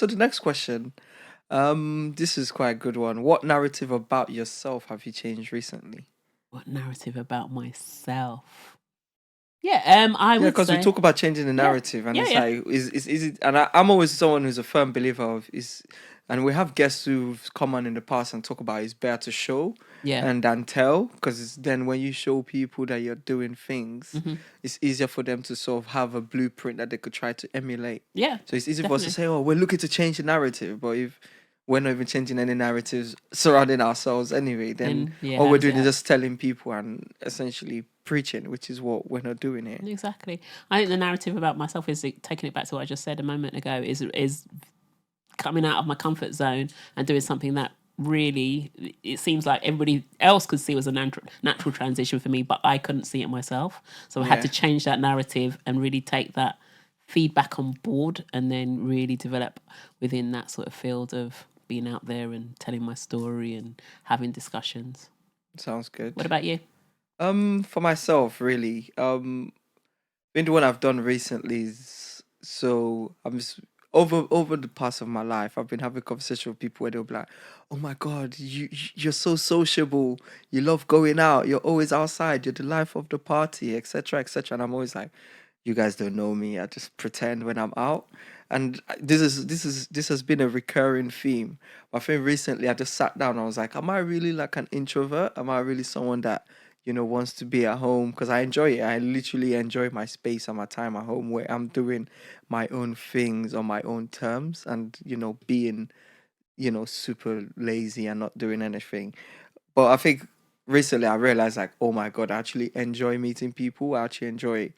So the next question, this is quite a good one. What narrative about yourself have you changed recently? What narrative about myself? Yeah, I Yeah, would because we say, talk about changing the yeah, narrative, and yeah, it's yeah, like, is it? And I'm always someone who's a firm believer of is, and we have guests who've come on in the past and talk about it's better to show yeah. and than tell, because then when you show people that you're doing things, Hmm. it's easier for them to sort of have a blueprint that they could try to emulate. Yeah, So it's easy for us to definitely. say, oh, we're looking to change the narrative, but if we're not even changing any narratives surrounding ourselves anyway, then Then yeah, all how we're does it doing is happen? just telling people and essentially preaching, which is what we're not doing here. Exactly. I think the narrative about myself is taking it back to what I just said a moment ago. Is coming out of my comfort zone and doing something that really it seems like everybody else could see was a natural transition for me, but I couldn't see it myself. So I had to Yeah. change that narrative and really take that feedback on board and then really develop within that sort of field of being out there and telling my story and having discussions. Sounds What good. about you? For myself, really, been the one I've done recently is so over the past of my life, I've been having conversation with people where they'll be like, "Oh my God, you're so sociable. You love going out. You're always outside. You're the life of the party, etc., etc." And I'm always like, "You guys don't know me. I just pretend when I'm out." And this has been a recurring theme. I think recently I just sat down and I was like, "Am I really like an introvert? Am I really someone that?" Wants to be at home because I enjoy it. I literally enjoy my space and my time at home where I'm doing my own things on my own terms and, being, super lazy and not doing anything. But I think recently I realized like, oh my God, I actually enjoy meeting people. I actually enjoy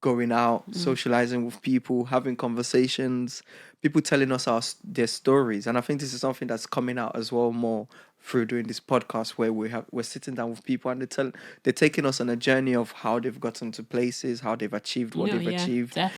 going out, Mm. socializing with people, having conversations, people telling us their stories. And I think this is something that's coming out as well more through doing this podcast where we're sitting down with people and they're taking us on a journey of how they've gotten to places, how they've achieved what Oh they've yeah, achieved,